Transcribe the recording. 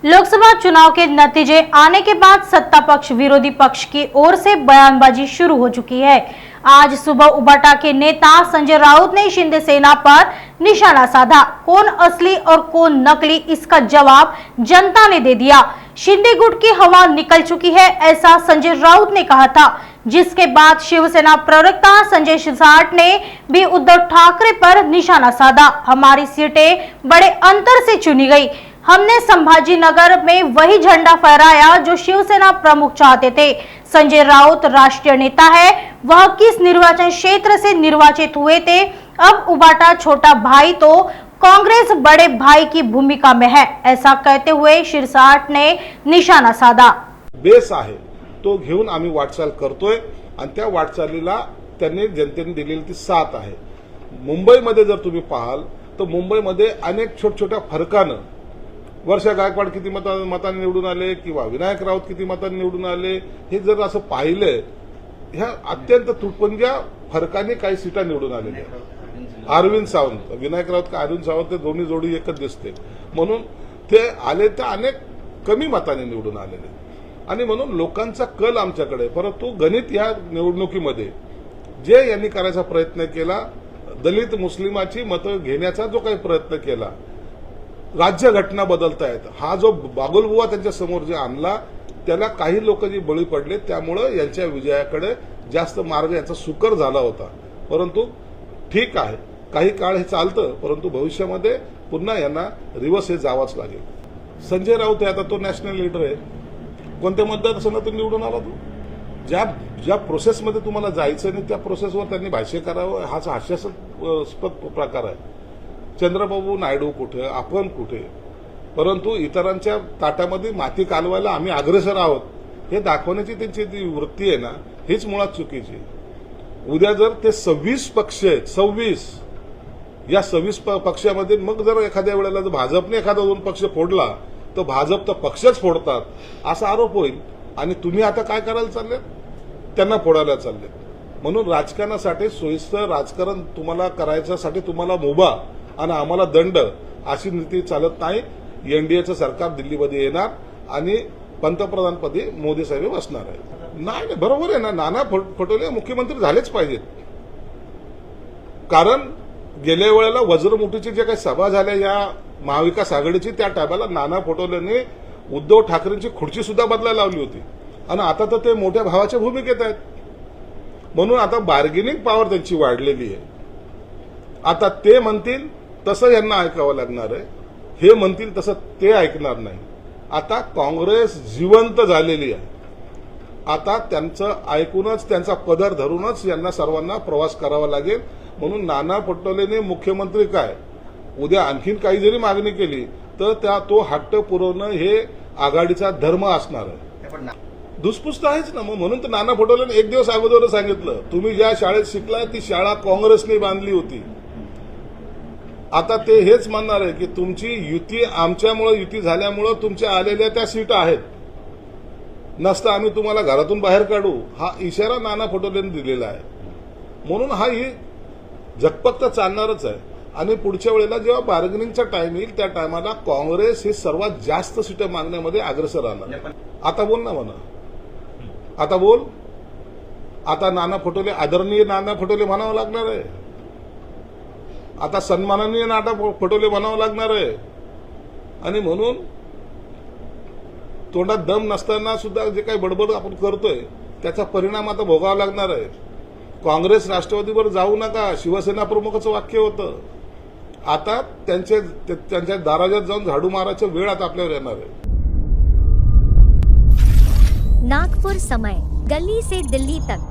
लोकसभा चुनाव के नतीजे आने के बाद सत्ता पक्ष विरोधी पक्ष की ओर से बयानबाजी शुरू हो चुकी है। आज सुबह उबाटा के नेता संजय राउत ने शिंदे सेना पर निशाना साधा। कौन असली और कौन नकली, इसका जवाब जनता ने दे दिया। शिंदे गुट की हवा निकल चुकी है, ऐसा संजय राउत ने कहा था, जिसके बाद शिवसेना प्रवक्ता संजय शिरसाट ने भी उद्धव ठाकरे पर निशाना साधा। हमारी सीटें बड़े अंतर से चुनी गई। हमने संभाजीनगर में वही झंडा फहराया जो शिवसेना प्रमुख चाहते थे। संजय राउत राष्ट्रीय नेता है, वह किस निर्वाचन क्षेत्र से निर्वाचित हुए थे। अब उबाटा छोटा भाई तो कांग्रेस बड़े भाई की भूमिका में है, ऐसा कहते हुए शिरसाट ने निशाना साधा। बेस आहे तो घेऊन आम्ही वाटचाल करतोय आणि त्या वाटचालीला त्यांनी जनतेने दिलेली ती साथ आहे। मुंबईमध्ये जर तुम्ही पाहाल तर मुंबईमध्ये अनेक छोट्या फरकानं वर्षा गायकवाड किती मतांनी निवडून आले किंवा विनायक राऊत किती मतांनी निवडून आले, हे जर असं पाहिलं ह्या अत्यंत तुटपुंज्या फरकाने काही सीटा निवडून आलेल्या। अरविंद सावंत, विनायक राऊत का अरविंद सावंत ते दोन्ही जोडी एकच दिसते, म्हणून ते आले त्या अनेक कमी मतांनी निवडून आलेले आणि म्हणून लोकांचा कल आमच्याकडे। परंतु गणित या निवडणुकीमध्ये जे यांनी करायचा प्रयत्न केला, दलित मुस्लिमाची मतं घेण्याचा जो काही प्रयत्न केला, राज्य घटना बदलतायत हा जो बागुलबुवा त्यांच्या समोर जे आणला, त्याला काही लोक जे बळी पडले, त्यामुळे यांच्या विजयाकडे जास्त मार्ग याचा सुकर झाला होता। परंतु ठीक आहे, काही काळ हे चालतं, परंतु भविष्यामध्ये पुन्हा यांना रिव्हर्स हे जावंच लागेल। संजय राऊत हे आता तो नॅशनल लीडर आहे, कोणत्या मतदारसंघातून निवडून आला तो? ज्या प्रोसेसमध्ये तुम्हाला जायचं नाही त्या प्रोसेसवर त्यांनी भाष्य करावं, हाच हास्यास्पद प्रकार आहे। चंद्रबाबू नायडू कुठे, आपण कुठे, परंतु इतरांच्या ताटामध्ये माती कालवायला आम्ही अग्रेसर आहोत हे दाखवण्याची त्यांची ती वृत्ती आहे ना, हीच मुळात चुकीची। उद्या जर ते 26 पक्ष आहेत, 26 या 26 पक्षामध्ये मग जर एखाद्या वेळेला जर भाजपने एखादा 2 पक्ष फोडला तर भाजप तर पक्षच फोडतात असा आरोप होईल आणि तुम्ही आता काय करायला चालले, त्यांना फोडायला चालले। म्हणून राजकारणासाठी सोयीस्कर राजकारण तुम्हाला करायच्यासाठी तुम्हाला मुभा आणि आम्हाला दंड अशी नीती चालत नाही। एनडीएचं सरकार दिल्लीमध्ये येणार आणि पंतप्रधानपदी मोदी साहेब बसणार आहे। नाही, बरोबर आहे ना, नाना पटोले मुख्यमंत्री झालेच पाहिजेत, कारण गेल्या वेळेला वज्रमुठीची जे काही सभा झाल्या या महाविकास आघाडीची, त्या टायमाला नाना पटोलेने उद्धव ठाकरेंची खुर्ची सुद्धा बदलायला लावली होती आणि आता तर ते मोठ्या भावाच्या भूमिकेत आहेत, म्हणून आता बार्गेनिंग पॉवर त्यांची वाढलेली आहे। आता ते म्हणतील तसं यांना ऐकावं लागणार आहे, हे म्हणतील तसं ते ऐकणार नाही। आता काँग्रेस जिवंत झालेली आहे, आता त्यांचं ऐकूनच त्यांचा पदर धरूनच यांना सर्वांना प्रवास करावा लागेल। म्हणून नाना पटोलेने मुख्यमंत्री काय, उद्या आणखीन काही जरी मागणी केली तर तो हट्ट पुरवणं हे आघाडीचा धर्म असणार आहे। दुसपुस्त आहेच ना, मग म्हणून तर नाना पटोलेने एक दिवस अगोदर सांगितलं, तुम्ही ज्या शाळेत शिकला ती शाळा काँग्रेसने बांधली होती। आता ते हेच म्हणणार आहे की तुमची युती आमच्यामुळे, युती झाल्यामुळे तुमच्या आलेल्या त्या सीटा आहेत, नसता आम्ही तुम्हाला घरातून बाहेर काढू, हा इशारा नाना पटोलेने दिलेला आहे। म्हणून हा ही झकपक तर चालणारच आहे आणि पुढच्या वेळेला जेव्हा बार्गेनिंगचा टाइम येईल त्या टायमाला काँग्रेस ही सर्वात जास्त सीटं मागण्यामध्ये अग्रेसर राहणार। आता बोल ना म्हणा, आता बोल, आता नाना पटोले आदरणीय नाना पटोले म्हणावं लागणार आहे, आता सन्माननीय नाना पटोले म्हणावं लागणार आहे। आणि म्हणून तोंडात दम नसताना सुद्धा जे काही बडबड आपण करतोय त्याचा परिणाम आता भोगावा लागणार आहे। काँग्रेस राष्ट्रवादीवर जाऊ नका, शिवसेना प्रमुखाचं वाक्य होतं, आता त्यांच्या दाराजात जाऊन झाडू मारायचा वेळ आता आपल्यावर येणार आहे। नागपुर समय, गली से दिल्ली तक।